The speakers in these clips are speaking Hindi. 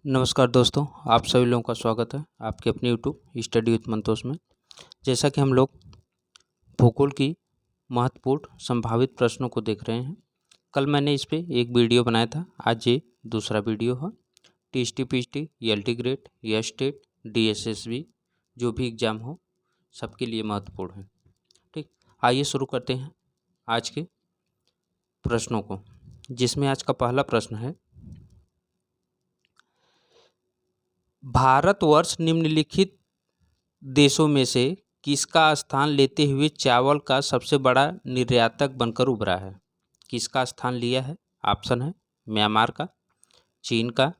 नमस्कार दोस्तों, आप सभी लोगों का स्वागत है आपके अपने यूट्यूब स्टडी विथ मंतोष में। जैसा कि हम लोग भूगोल की महत्वपूर्ण संभावित प्रश्नों को देख रहे हैं। कल मैंने इस पे एक वीडियो बनाया था, आज ये दूसरा वीडियो है। TST, PHT, LT grade, estate, DSSB जो भी एग्ज़ाम हो सबके लिए महत्वपूर्ण है। ठीक, आइए शुरू करते हैं आज के प्रश्नों को, जिसमें आज का पहला प्रश्न है, भारतवर्ष निम्नलिखित देशों में से किसका स्थान लेते हुए चावल का सबसे बड़ा निर्यातक बनकर उभरा है? किसका स्थान लिया है? ऑप्शन है म्यांमार का, चीन का,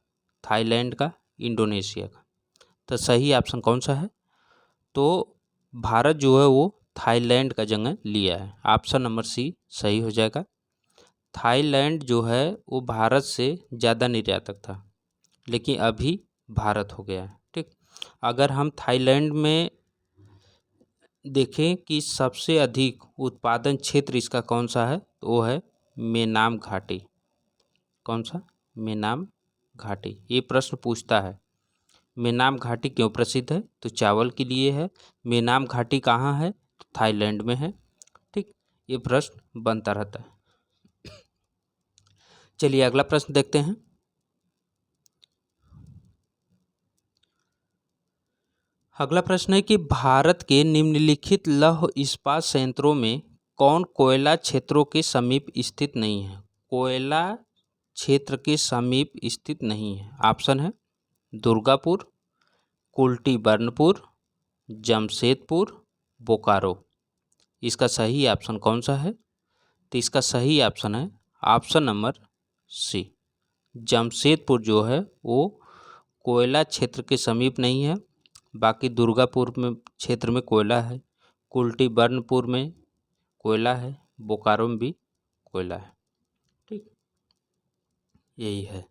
थाईलैंड का, इंडोनेशिया का। तो सही ऑप्शन कौन सा है? तो भारत जो है वो थाईलैंड का जगह लिया है। ऑप्शन नंबर सी सही हो जाएगा। थाईलैंड जो है वो भारत से ज़्यादा निर्यातक था, लेकिन अभी भारत हो गया है। ठीक, अगर हम थाईलैंड में देखें कि सबसे अधिक उत्पादन क्षेत्र इसका कौन सा है, तो वो है मेनाम घाटी। कौन सा? मेनाम घाटी। ये प्रश्न पूछता है मेनाम घाटी क्यों प्रसिद्ध है, तो चावल के लिए है। मेनाम घाटी कहाँ है, तो थाईलैंड में है। ठीक, ये प्रश्न बनता रहता है। चलिए अगला प्रश्न देखते हैं। अगला प्रश्न है कि भारत के निम्नलिखित लौह इस्पात संयंत्रों में कौन कोयला क्षेत्रों के समीप स्थित नहीं है? कोयला क्षेत्र के समीप स्थित नहीं है। ऑप्शन है दुर्गापुर, कुल्टी बर्नपुर, जमशेदपुर, बोकारो। इसका सही ऑप्शन कौन सा है? तो इसका सही ऑप्शन है ऑप्शन नंबर सी, जमशेदपुर जो है वो कोयला क्षेत्र के समीप नहीं है। बाकी दुर्गापुर में क्षेत्र में कोयला है, कुल्टी बर्नपुर में कोयला है, बोकारो में भी कोयला है। ठीक, यही है।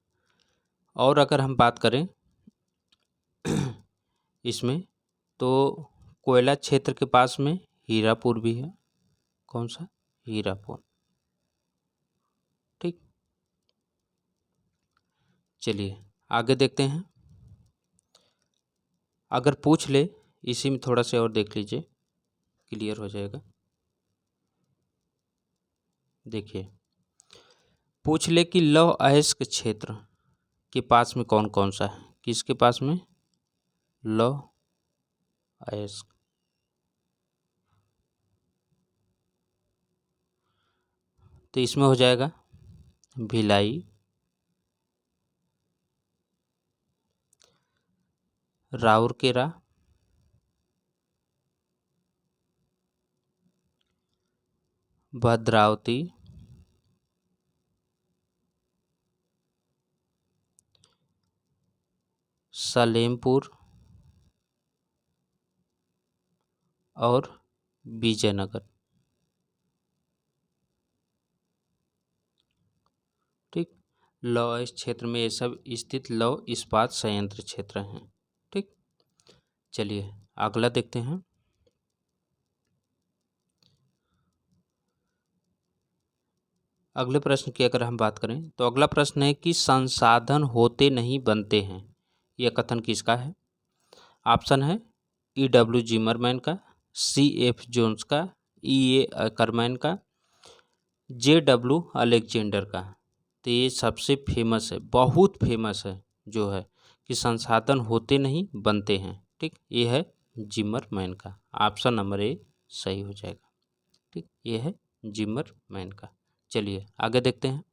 और अगर हम बात करें इसमें, तो कोयला क्षेत्र के पास में हीरापुर भी है। कौन सा? हीरापुर। ठीक, चलिए आगे देखते हैं। अगर पूछ ले, इसी में थोड़ा सा और देख लीजिए, क्लियर हो जाएगा। देखिए, पूछ ले कि लौह अयस्क क्षेत्र के पास में कौन कौन सा है? किसके पास में? लौह अयस्क। तो इसमें हो जाएगा भिलाई, राउरकेला, भद्रावती, सलेमपुर और विजयनगर। ठीक, लौह इस क्षेत्र में ये सब स्थित लौह इस्पात संयंत्र क्षेत्र हैं। ठीक, चलिए अगला देखते हैं। अगले प्रश्न की अगर हम बात करें, तो अगला प्रश्न है कि संसाधन होते नहीं बनते हैं, यह कथन किसका है? ऑप्शन है E.W. जिमरमैन का, C.F. जोन्स का, E.A. अकरमैन का, J.W. अलेक्जेंडर का। तो ये सबसे फेमस है, बहुत फेमस है, जो है कि संसाधन होते नहीं बनते हैं। ठीक, ये है जिमरमैन का। ऑप्शन नंबर ए सही हो जाएगा। ठीक, ये है जिमरमैन का। चलिए आगे देखते हैं।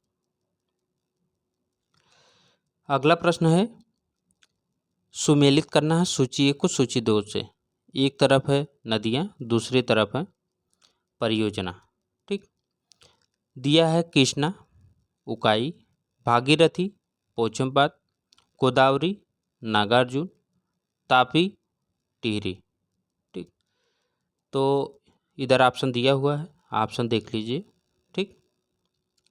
अगला प्रश्न है, सुमेलित करना है सूची 1 को सूची 2 से। एक तरफ है नदियाँ, दूसरी तरफ है परियोजना। ठीक, दिया है कृष्णा, उकाई, भागीरथी, पोचमपात, गोदावरी, नागार्जुन, तापी, टिहरी। ठीक, तो इधर ऑप्शन दिया हुआ है, ऑप्शन देख लीजिए। ठीक,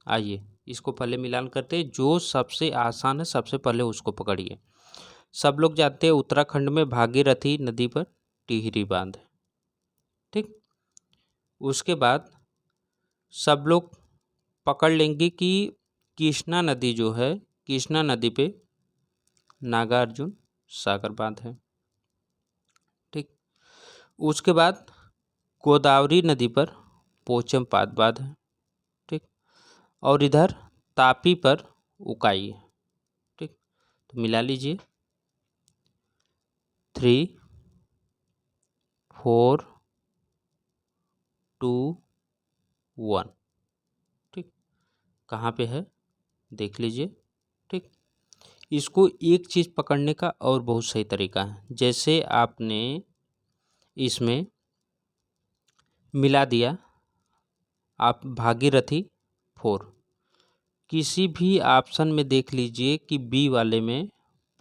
आइए इसको पहले मिलान करते हैं। जो सबसे आसान है सबसे पहले उसको पकड़िए। सब लोग जानते हैं उत्तराखंड में भागीरथी नदी पर टिहरी बांध है। ठीक, उसके बाद सब लोग पकड़ लेंगे कि कृष्णा नदी जो है, कृष्णा नदी पे नागार्जुन सागर बांध है। ठीक, उसके बाद गोदावरी नदी पर पोचमपाद बांध है। ठीक, और इधर तापी पर उकाई है। ठीक, तो मिला लीजिए 3, 4, 2, 1। ठीक, कहाँ पे है देख लीजिए। ठीक, इसको एक चीज़ पकड़ने का और बहुत सही तरीका है। जैसे आपने इसमें मिला दिया, आप भागीरथी 4, किसी भी ऑप्शन में देख लीजिए कि बी वाले में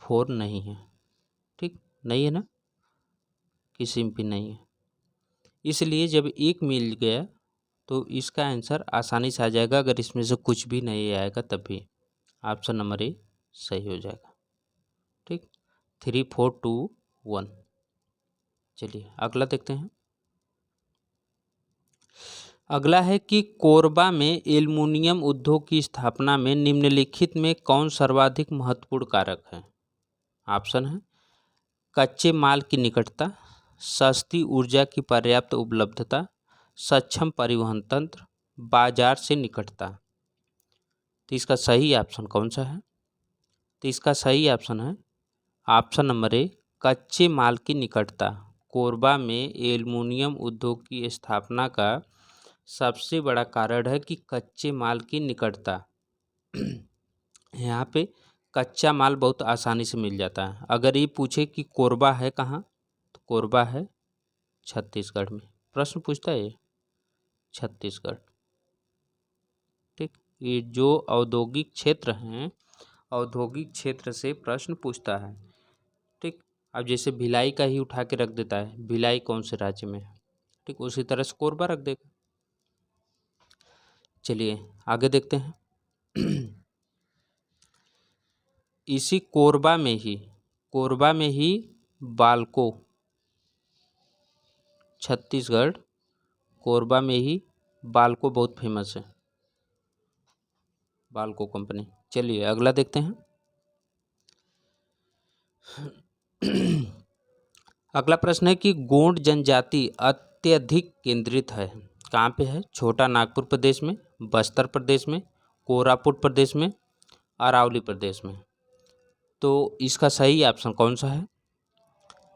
4 नहीं है। ठीक, नहीं है ना, किसी में भी नहीं है। इसलिए जब एक मिल गया तो इसका आंसर आसानी से आ जाएगा। अगर इसमें से कुछ भी नहीं आएगा तब भी ऑप्शन नंबर ए सही हो जाएगा। ठीक, 3, 4, 2, 1। चलिए अगला देखते हैं। अगला है कि कोरबा में एल्युमिनियम उद्योग की स्थापना में निम्नलिखित में कौन सर्वाधिक महत्वपूर्ण कारक है। ऑप्शन है कच्चे माल की निकटता, सस्ती ऊर्जा की पर्याप्त उपलब्धता, सक्षम परिवहन तंत्र, बाजार से निकटता। तो इसका सही ऑप्शन कौन सा है? तो इसका सही ऑप्शन है ऑप्शन नंबर ए, कच्चे माल की निकटता। कोरबा में एल्युमिनियम उद्योग की स्थापना का सबसे बड़ा कारण है कि कच्चे माल की निकटता। यहाँ पे कच्चा माल बहुत आसानी से मिल जाता है। अगर ये पूछे कि कोरबा है कहाँ, तो कोरबा है छत्तीसगढ़ में। प्रश्न पूछता है छत्तीसगढ़। ठीक, ये जो औद्योगिक क्षेत्र हैं, औद्योगिक क्षेत्र से प्रश्न पूछता है। ठीक, अब जैसे भिलाई का ही उठा के रख देता है, भिलाई कौन से राज्य में है। ठीक, उसी तरह से कोरबा रख देगा। चलिए आगे देखते हैं। इसी कोरबा में ही बाल्को, छत्तीसगढ़ कोरबा में ही बाल्को बहुत फेमस है, बाल्को कंपनी। चलिए अगला देखते हैं। अगला प्रश्न है कि गोंड जनजाति अत्यधिक केंद्रित है कहाँ पे है? छोटा नागपुर प्रदेश में, बस्तर प्रदेश में, कोरापुट प्रदेश में, अरावली प्रदेश में। तो इसका सही ऑप्शन कौन सा है?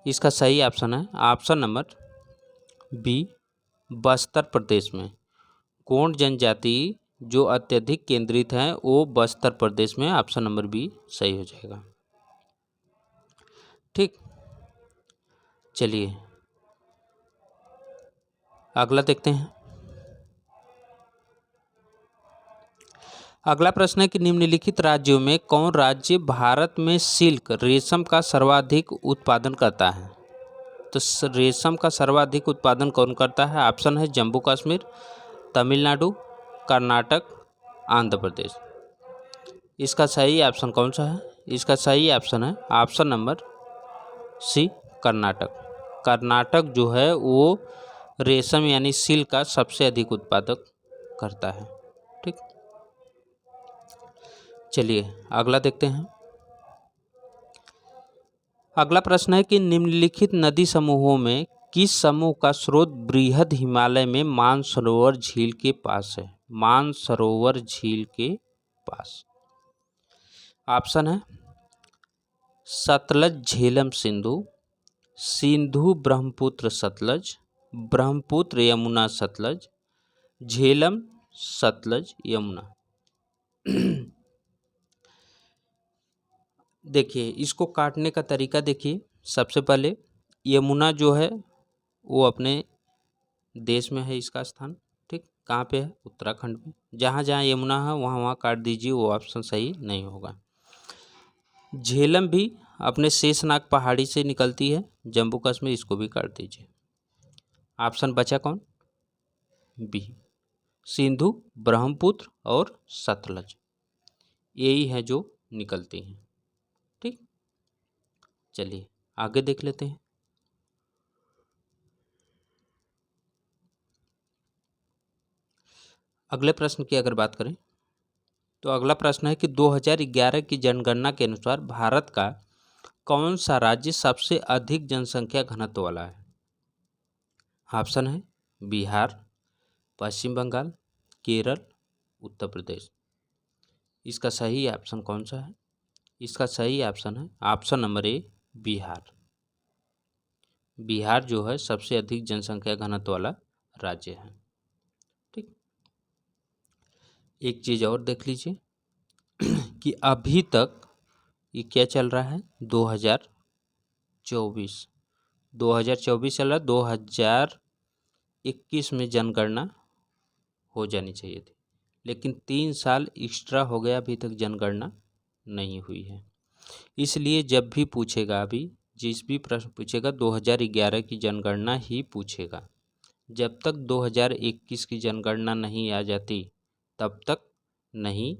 इसका सही ऑप्शन है ऑप्शन नंबर बी, बस्तर प्रदेश में। गोंड जनजाति जो अत्यधिक केंद्रित है वो बस्तर प्रदेश में। ऑप्शन नंबर बी सही हो जाएगा। ठीक, चलिए अगला देखते हैं। अगला प्रश्न है कि निम्नलिखित राज्यों में कौन राज्य भारत में सिल्क रेशम का सर्वाधिक उत्पादन करता है? तो रेशम का सर्वाधिक उत्पादन कौन करता है? ऑप्शन है जम्मू कश्मीर, तमिलनाडु, कर्नाटक, आंध्र प्रदेश। इसका सही ऑप्शन कौन सा है? इसका सही ऑप्शन है option number C, Karnataka. Karnataka जो है वो रेशम यानी सिल्क का सबसे अधिक उत्पादक करता है। ठीक, चलिए अगला देखते हैं। अगला प्रश्न है कि निम्नलिखित नदी समूहों में किस समूह का स्रोत बृहद हिमालय में मानसरोवर झील के पास है? मानसरोवर झील के पास। ऑप्शन है सतलज झेलम सिंधु, सिंधु ब्रह्मपुत्र सतलज, ब्रह्मपुत्र यमुना सतलज, झेलम सतलज यमुना। देखिए इसको काटने का तरीका देखिए। सबसे पहले यमुना जो है वो अपने देश में है, इसका स्थान। ठीक, कहाँ पे है? उत्तराखंड में। जहाँ जहाँ यमुना है वहाँ वहाँ काट दीजिए, वो ऑप्शन सही नहीं होगा। झेलम भी अपने शेषनाग पहाड़ी से निकलती है, जम्मू कश्मीर, इसको भी काट दीजिए। ऑप्शन बचा कौन? बी, सिंधु, ब्रह्मपुत्र और सतलज, यही है जो निकलती हैं। ठीक, चलिए आगे देख लेते हैं। अगले प्रश्न की अगर बात करें तो अगला प्रश्न है कि 2011 की जनगणना के अनुसार भारत का कौन सा राज्य सबसे अधिक जनसंख्या घनत्व वाला है? ऑप्शन है बिहार, पश्चिम बंगाल, केरल, उत्तर प्रदेश। इसका सही ऑप्शन कौन सा है? इसका सही ऑप्शन है ऑप्शन नंबर ए, बिहार। बिहार जो है सबसे अधिक जनसंख्या घनत्व वाला राज्य है। ठीक, एक चीज़ और देख लीजिए कि अभी तक ये क्या चल रहा है, 2024 चल रहा है। 2021 में जनगणना हो जानी चाहिए थी, लेकिन 3 साल एक्स्ट्रा हो गया, अभी तक जनगणना नहीं हुई है। इसलिए जब भी पूछेगा, अभी जिस भी प्रश्न पूछेगा 2011 की जनगणना ही पूछेगा। जब तक 2021 की जनगणना नहीं आ जाती तब तक नहीं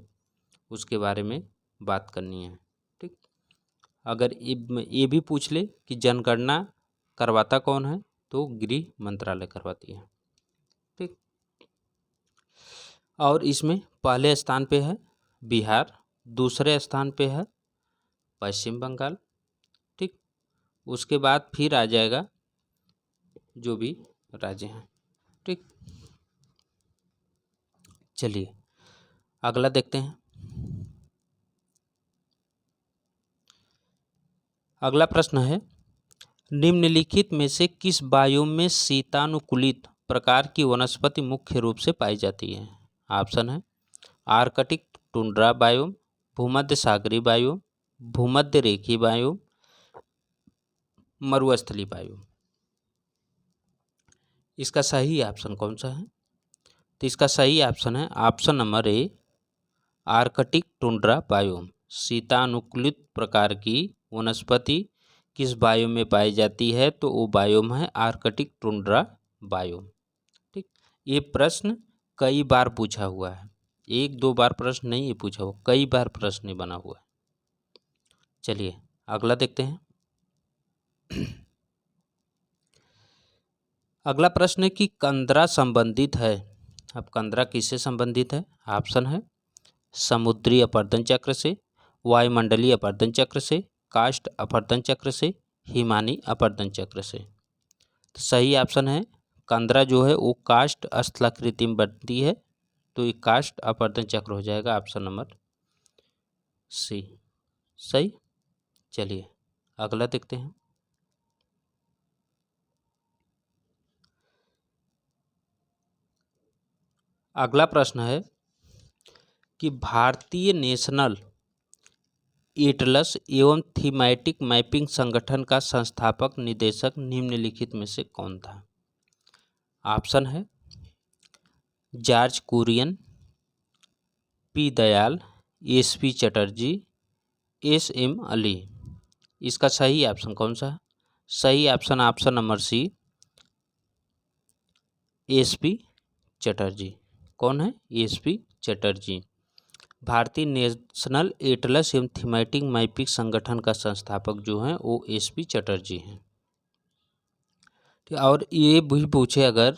उसके बारे में बात करनी है। ठीक, अगर ये भी पूछ ले कि जनगणना करवाता कौन है, तो गृह मंत्रालय करवाती है। ठीक, और इसमें पहले स्थान पे है बिहार, दूसरे स्थान पे है पश्चिम बंगाल। ठीक, उसके बाद फिर आ जाएगा जो भी राज्य हैं। ठीक, चलिए अगला देखते हैं। अगला प्रश्न है, निम्नलिखित में से किस बायोम में शीतानुकूलित प्रकार की वनस्पति मुख्य रूप से पाई जाती है? ऑप्शन है आर्कटिक टुंड्रा बायोम, भूमध्य सागरीय बायोम, भूमध्य रेखीय बायोम, मरुस्थलीय बायोम। इसका सही ऑप्शन कौन सा है? तो इसका सही ऑप्शन है option number A, Arctic tundra biome. शीतानुकूलित प्रकार की वनस्पति किस बायोम में पाई जाती है? तो वो बायोम है आर्कटिक टुंड्रा बायोम। ठीक, ये प्रश्न कई बार पूछा हुआ है, 1-2 बार प्रश्न नहीं ये पूछा हुआ, कई बार प्रश्न बना हुआ है। चलिए अगला देखते हैं। अगला प्रश्न है कि कंदरा संबंधित है। अब कंदरा किससे संबंधित है? ऑप्शन है समुद्री अपरदन चक्र से, वायुमंडलीय अपरदन चक्र से, काष्ठ अपरदन चक्र से, हिमानी अपरदन चक्र से। तो सही ऑप्शन है कंदरा जो है वो काष्ठ स्थलाकृति में बनती है, तो ये काष्ठ अपरदन चक्र हो जाएगा ऑप्शन नंबर सी। सही, चलिए अगला देखते हैं। अगला प्रश्न है कि भारतीय नेशनल एटलस एवं थीमैटिक मैपिंग संगठन का संस्थापक निदेशक निम्नलिखित में से कौन था? ऑप्शन है George Kurien, P Dayal, S P. Chatterjee, S M. Ali. इसका सही ऑप्शन कौन सा है? सही option option number C, S P. Chatterjee. कौन है? एस.पी. चटर्जी। भारतीय नेशनल एटलस एवं थीमैटिक मैपिंग संगठन का संस्थापक जो हैं वो एस.पी. चटर्जी हैं। और ये भी पूछे अगर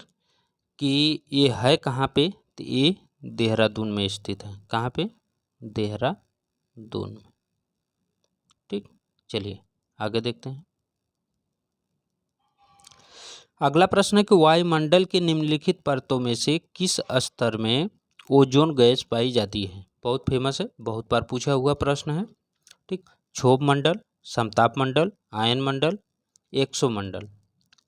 कि ये है कहाँ पे, तो ये देहरादून में स्थित है। कहाँ पे? देहरादून में। ठीक, चलिए आगे देखते हैं। अगला प्रश्न है कि वायुमंडल के निम्नलिखित परतों में से किस स्तर में ओजोन गैस पाई जाती है? बहुत फेमस है, बहुत बार पूछा हुआ प्रश्न है। ठीक, क्षोभ मंडल, समताप मंडल, आयन मंडल, एक्सो मंडल।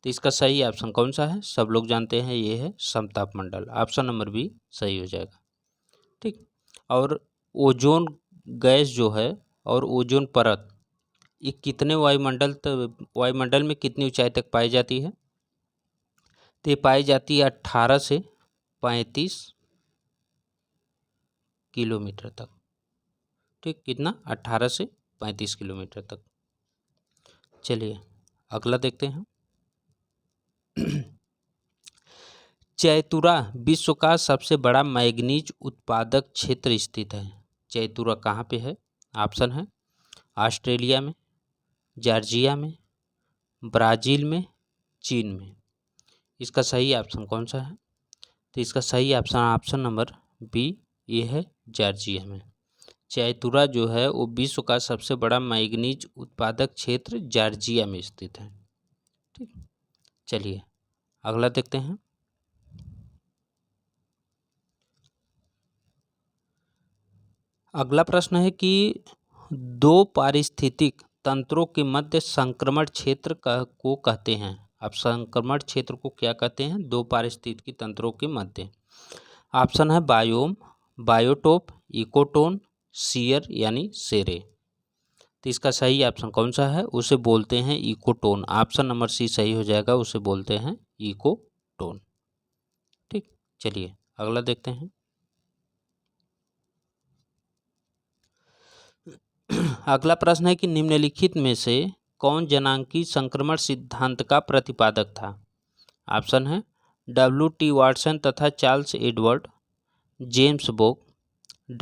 तो इसका सही ऑप्शन कौन सा है? सब लोग जानते हैं ये है समताप मंडल। ऑप्शन नंबर बी सही हो जाएगा। ठीक, और ओजोन गैस जो है और ओजोन परत ये कितने वायुमंडल में कितनी ऊंचाई तक पाई जाती है? तो ये पाई जाती है 18 से 35 किलोमीटर तक। ठीक, कितना? 18 से 35 किलोमीटर तक। चलिए अगला देखते हैं। चैतुरा विश्व का सबसे बड़ा मैग्नीज उत्पादक क्षेत्र स्थित है। चैतुरा कहाँ पे है? ऑप्शन है ऑस्ट्रेलिया में, जॉर्जिया में, ब्राज़ील में, चीन में। इसका सही ऑप्शन कौन सा है? तो इसका सही ऑप्शन ऑप्शन नंबर बी ये है जॉर्जिया में। चैतुरा जो है वो विश्व का सबसे बड़ा मैग्नीज उत्पादक क्षेत्र जॉर्जिया में स्थित है। ठीक, चलिए अगला देखते हैं। अगला प्रश्न है कि दो पारिस्थितिक तंत्रों के मध्य संक्रमण क्षेत्र को कहते हैं। अब संक्रमण क्षेत्र को क्या कहते हैं? दो पारिस्थितिकी तंत्रों के मध्य। ऑप्शन है बायोम, बायोटोप, इकोटोन, शियर यानी सेरे। तो इसका सही ऑप्शन कौन सा है? उसे बोलते हैं इकोटोन। ऑप्शन नंबर सी सही हो जाएगा, उसे बोलते हैं इकोटोन। ठीक, चलिए अगला देखते हैं। अगला प्रश्न है कि निम्नलिखित में से कौन जनांकी संक्रमण सिद्धांत का प्रतिपादक था? ऑप्शन है W.T. वाटसन तथा Charles Edward, James Bock,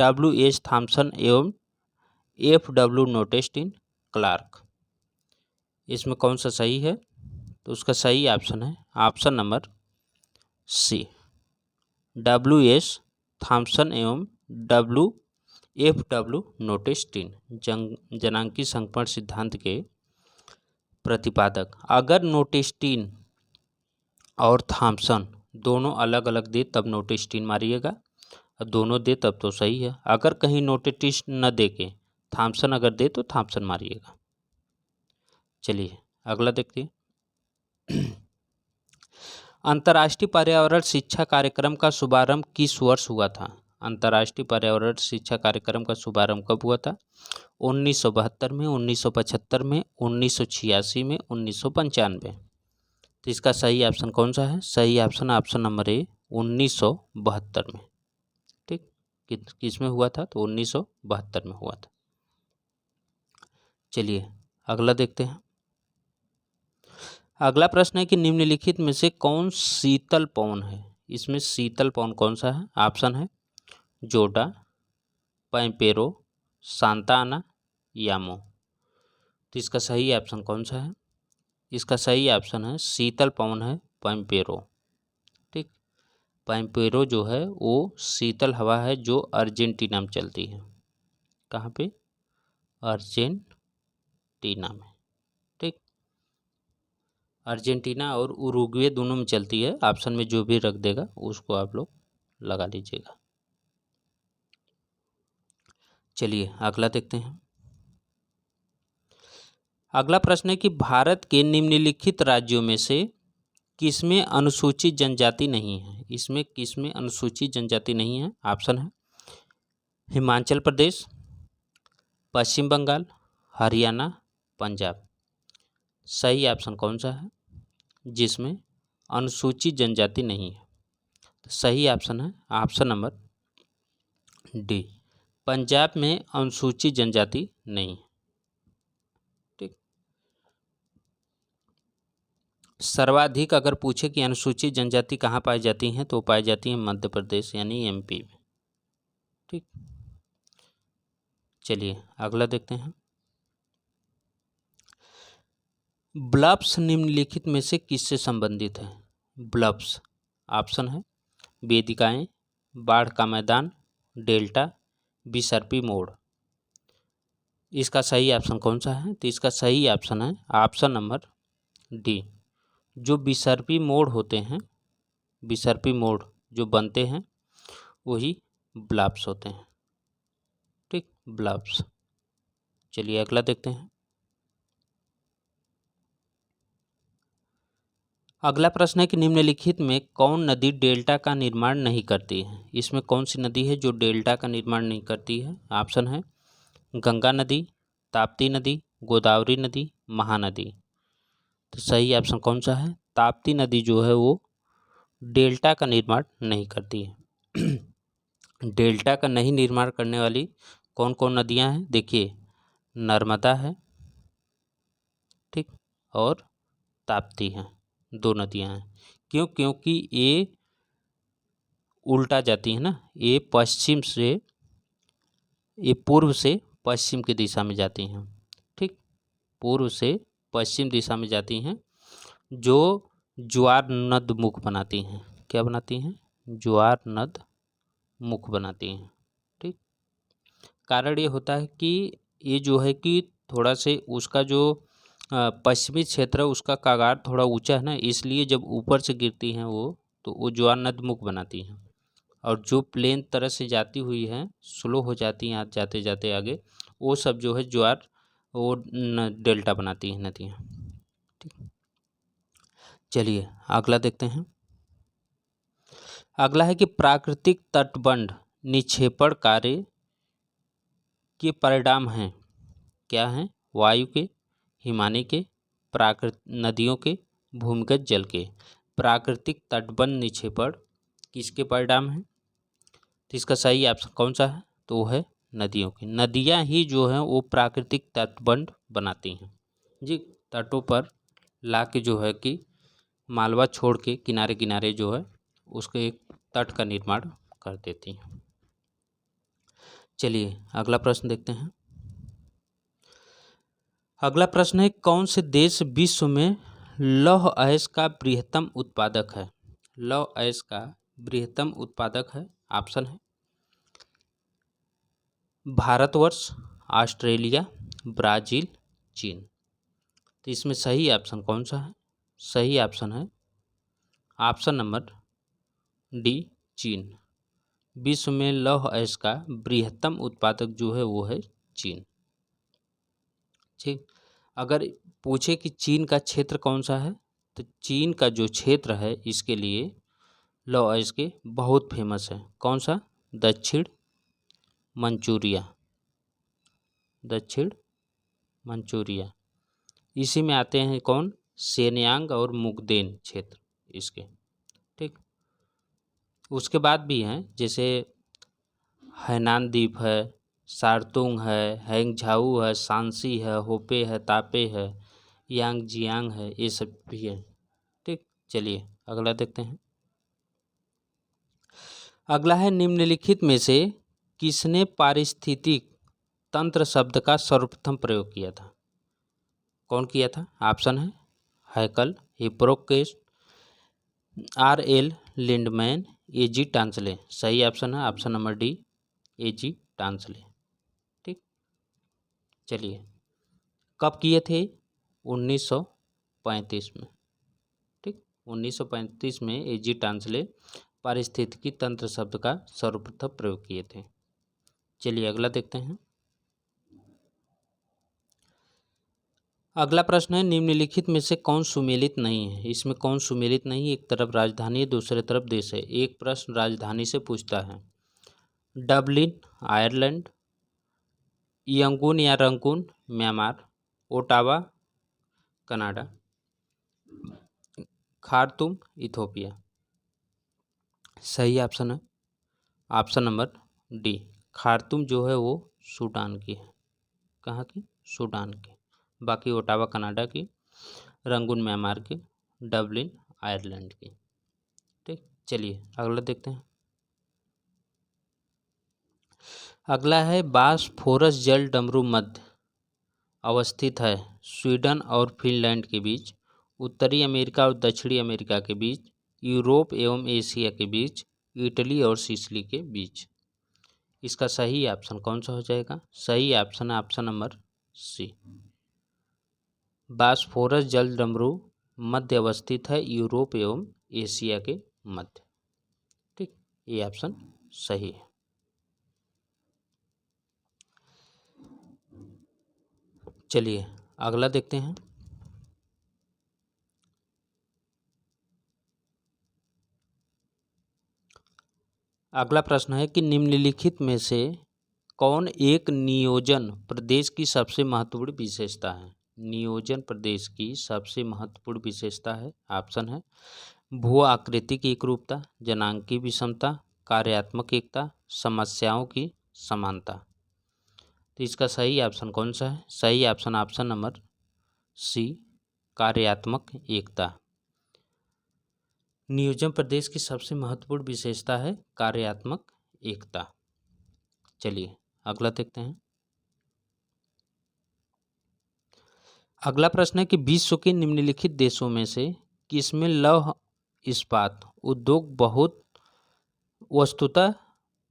W.H. Thomson एवं F.W. Notestein Clark. इसमें कौन सा सही है? तो उसका सही ऑप्शन है ऑप्शन नंबर सी, W.S. थॉमसन एवं F.W. नोटेस्टिन जनांकी संक्रमण सिद्धांत के प्रतिपादक। अगर नोटेस्टिन और थॉमसन दोनों अलग अलग दे तब नोटेस्टिन मारिएगा, और दोनों दे तब तो सही है। अगर कहीं नोटेस्टिन न दे के थॉमसन अगर दे तो थॉमसन मारिएगा। चलिए अगला देखते हैं। अंतर्राष्ट्रीय पर्यावरण शिक्षा कार्यक्रम का शुभारंभ किस वर्ष हुआ था? अंतर्राष्ट्रीय पर्यावरण शिक्षा कार्यक्रम का शुभारंभ कब हुआ था? 1972 में, 1975 में, 1986 में, 1995। तो इसका सही ऑप्शन कौन सा है? सही ऑप्शन नंबर ए 1972 में। ठीक, किस में हुआ था? तो 1972 में हुआ था। चलिए अगला देखते हैं। अगला प्रश्न है कि निम्नलिखित में से कौन शीतल पवन है? इसमें शीतल पवन कौन सा है? ऑप्शन है जोडा, पैम्पेरो, सांता आना, यामो। तो इसका सही ऑप्शन कौन सा है? इसका सही ऑप्शन है शीतल पवन है पैम्पेरो। ठीक, पैम्पेरो जो है वो शीतल हवा है जो अर्जेंटीना में चलती है। कहाँ पे? अर्जेंटीना में। ठीक, अर्जेंटीना और उरुग्वे दोनों में चलती है। ऑप्शन में जो भी रख देगा उसको आप लोग लगा लीजिएगा। चलिए अगला देखते हैं। अगला प्रश्न है कि भारत के निम्नलिखित राज्यों में से किसमें अनुसूचित जनजाति नहीं है? इसमें किसमें अनुसूचित जनजाति नहीं है? ऑप्शन है हिमाचल प्रदेश, पश्चिम बंगाल, हरियाणा, पंजाब। सही ऑप्शन कौन सा है जिसमें अनुसूचित जनजाति नहीं है? तो सही ऑप्शन है ऑप्शन नंबर डी, पंजाब में अनुसूचित जनजाति नहीं। ठीक, सर्वाधिक अगर पूछे कि अनुसूचित जनजाति कहाँ पाई जाती हैं तो पाई जाती हैं मध्य प्रदेश यानी MP में। ठीक, चलिए अगला देखते हैं। ब्लब्स निम्नलिखित में से किससे संबंधित है? ब्लब्स ऑप्शन है वेदिकाएं, बाढ़ का मैदान, डेल्टा, विसर्पी मोड़। इसका सही ऑप्शन कौन सा है? तो इसका सही ऑप्शन है ऑप्शन नंबर डी, जो विसर्पी मोड़ होते हैं, विसर्पी मोड़ जो बनते हैं वही ब्लब्स होते हैं। ठीक, ब्लब्स। चलिए अगला देखते हैं। अगला प्रश्न है कि निम्नलिखित में कौन नदी डेल्टा का निर्माण नहीं करती है? इसमें कौन सी नदी है जो डेल्टा का निर्माण नहीं करती है? ऑप्शन है गंगा नदी, ताप्ती नदी, गोदावरी नदी, महानदी। तो सही ऑप्शन कौन सा है? ताप्ती नदी जो है वो डेल्टा का निर्माण नहीं करती है। डेल्टा का नहीं निर्माण करने वाली कौन कौन नदियां हैं? देखिए नर्मदा है, ठीक, और ताप्ती हैं, दो नदियां हैं। क्यों? क्योंकि ये उल्टा जाती है ना, ये पश्चिम से, ये पूर्व से पश्चिम की दिशा में जाती हैं। ठीक, पूर्व से पश्चिम दिशा में जाती हैं, जो ज्वार नद मुख बनाती हैं। क्या बनाती हैं? ज्वार नद मुख बनाती हैं। ठीक, कारण ये होता है कि ये जो है कि थोड़ा से उसका जो पश्चिमी क्षेत्र है उसका कागार थोड़ा ऊंचा है ना, इसलिए जब ऊपर से गिरती हैं तो वो ज्वार नदमुख बनाती हैं। और जो प्लेन तरह से जाती हुई हैं, स्लो हो जाती हैं जाते जाते आगे, वो सब जो है ज्वार वो डेल्टा बनाती हैं नदियाँ। ठीक, चलिए अगला देखते हैं। अगला है कि प्राकृतिक तटबंध निक्षेपण कार्य के परिणाम हैं। क्या हैं? वायु के, हिमानी के, प्राकृतिक नदियों के, भूमिगत जल के। प्राकृतिक तटबंध निक्षेपण किसके परिणाम हैं? तो इसका सही ऑप्शन कौन सा है? तो वो है नदियों की। नदियाँ ही जो हैं वो प्राकृतिक तटबंध बनाती हैं जी। तटों पर ला के जो है कि मालवा छोड़ के किनारे किनारे जो है उसके एक तट का निर्माण कर देती हैं। चलिए अगला प्रश्न देखते हैं। अगला प्रश्न है, कौन से देश विश्व में लौह अयस्क का बृहत्तम उत्पादक है? लौह अयस्क का बृहत्तम उत्पादक है। ऑप्शन है भारतवर्ष, ऑस्ट्रेलिया, ब्राजील, चीन। तो इसमें सही ऑप्शन कौन सा है? सही ऑप्शन है ऑप्शन नंबर डी, चीन। विश्व में लौह अयस्क का बृहत्तम उत्पादक जो है वो है चीन। ठीक, अगर पूछे कि चीन का क्षेत्र कौन सा है, तो चीन का जो क्षेत्र है इसके लिए लौह अयस्क के बहुत फेमस है। कौन सा? दक्षिण मंचूरिया। दक्षिण मंचूरिया, इसी में आते हैं कौन? शेनयांग और मुगदेन क्षेत्र इसके। ठीक, उसके बाद भी हैं जैसे हैनान द्वीप है, शारतुंग है, हैंगझाऊ है, सांसी है, होपे है, तापे है, यांगजियांग है, ये सब भी है। ठीक, चलिए अगला देखते हैं। अगला है, निम्नलिखित में से किसने पारिस्थितिक तंत्र शब्द का सर्वप्रथम प्रयोग किया था? कौन किया था? ऑप्शन है हैकल, हिप्रोक्रेट्स, R.L. Lindeman, A.G. टांसले। सही ऑप्शन है option number D, A.G. Tansley. ठीक, चलिए कब किए थे? 1935 में। ठीक, 1935 में A.G. टांसले पारिस्थितिकी तंत्र शब्द का सर्वप्रथम प्रयोग किए थे। चलिए अगला देखते हैं। अगला प्रश्न है, निम्नलिखित में से कौन सुमेलित नहीं है? इसमें कौन सुमेलित नहीं? एक तरफ राजधानी है, दूसरे तरफ देश है। एक प्रश्न राजधानी से पूछता है। डबलिन आयरलैंड, यंगून या Rangoon Myanmar, Ottawa Canada, Khartoum Ethiopia. सही ऑप्शन है ऑप्शन नंबर डी, खार्तूम जो है वो सूडान की है। कहाँ की? सूडान की। बाकी ओटावा कनाडा की, रंगून म्यांमार की, डबलिन आयरलैंड की। ठीक, चलिए अगला देखते हैं। अगला है, बासफोरस जल डमरू मध्य अवस्थित है स्वीडन और फिनलैंड के बीच, उत्तरी अमेरिका और दक्षिणी अमेरिका के बीच, यूरोप एवं एशिया के बीच, इटली और सिसिली के बीच। इसका सही ऑप्शन कौन सा हो जाएगा? सही ऑप्शन है ऑप्शन नंबर सी, बासफोरस जल डमरू मध्य अवस्थित है यूरोप एवं एशिया के मध्य। ठीक, ये ऑप्शन सही है। चलिए अगला देखते हैं। अगला प्रश्न है कि निम्नलिखित में से कौन एक नियोजन प्रदेश की सबसे महत्वपूर्ण विशेषता है? नियोजन प्रदेश की सबसे महत्वपूर्ण विशेषता है। ऑप्शन है भू आकृतिक एकरूपता, जनांकी विषमता, कार्यात्मक एकता, समस्याओं की समानता। तो इसका सही ऑप्शन कौन सा है? सही ऑप्शन ऑप्शन नंबर सी, कार्यात्मक एकता। नियोजन प्रदेश की सबसे महत्वपूर्ण विशेषता है कार्यात्मक एकता। चलिए अगला देखते हैं। अगला प्रश्न है कि विश्व के निम्नलिखित देशों में से किसमें लौह इस्पात उद्योग बहुत वस्तुतः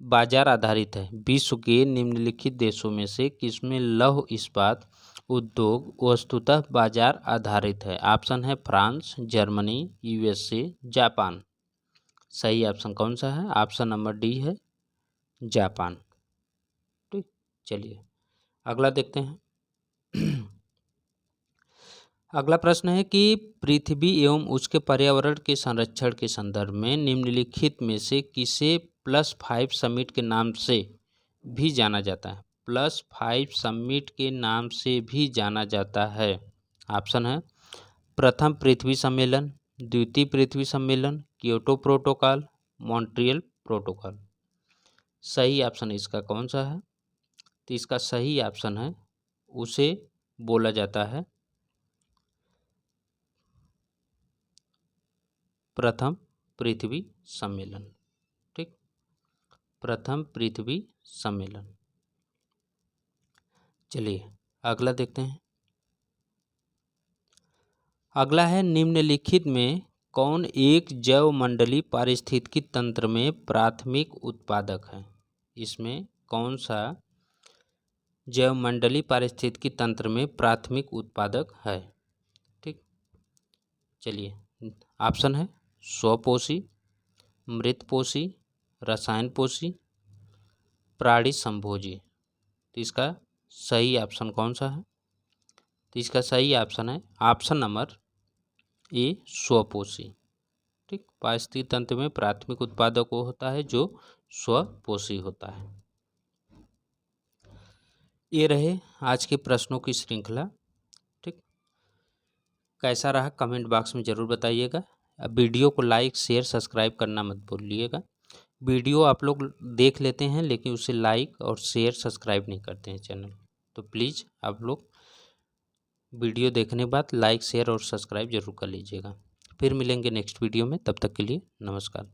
बाजार आधारित है? विश्व के निम्नलिखित देशों में से किसमें लौह इस्पात उद्योग वस्तुतः बाजार आधारित है? ऑप्शन है फ्रांस, जर्मनी, यूएसए, जापान। सही ऑप्शन कौन सा है? ऑप्शन नंबर डी है जापान। ठीक, चलिए अगला देखते हैं। अगला प्रश्न है कि पृथ्वी एवं उसके पर्यावरण के संरक्षण के संदर्भ में निम्नलिखित में से किसे +5 समिट के नाम से भी जाना जाता है? +5 समिट के नाम से भी जाना जाता है। ऑप्शन है प्रथम पृथ्वी सम्मेलन, द्वितीय पृथ्वी सम्मेलन, क्योटो प्रोटोकॉल, मॉन्ट्रियल प्रोटोकॉल। सही ऑप्शन इसका कौन सा है? तो इसका सही ऑप्शन है उसे बोला जाता है प्रथम पृथ्वी सम्मेलन। ठीक, प्रथम पृथ्वी सम्मेलन। चलिए अगला देखते हैं। अगला है निम्नलिखित में कौन एक जैवमंडलीय पारिस्थितिकी तंत्र में प्राथमिक उत्पादक है? इसमें कौन सा जैवमंडलीय पारिस्थितिकी तंत्र में प्राथमिक उत्पादक है? ठीक, चलिए ऑप्शन है स्वपोषी, मृतपोषी, रसायन पोषी, प्राणी संभोजी। तो इसका सही ऑप्शन कौन सा है? तो इसका सही ऑप्शन है ऑप्शन नंबर ए स्वपोषी। ठीक, पारिस्थितिकी तंत्र में प्राथमिक उत्पादक वो होता है जो स्वपोषी होता है। ये रहे आज के प्रश्नों की श्रृंखला। ठीक, कैसा रहा कमेंट बॉक्स में ज़रूर बताइएगा। अब वीडियो को लाइक शेयर सब्सक्राइब करना मत भूलिएगा। वीडियो आप लोग देख लेते हैं लेकिन उसे लाइक और शेयर सब्सक्राइब नहीं करते हैं चैनल, तो प्लीज़ आप लोग वीडियो देखने के बाद लाइक शेयर और सब्सक्राइब जरूर कर लीजिएगा। फिर मिलेंगे नेक्स्ट वीडियो में, तब तक के लिए नमस्कार।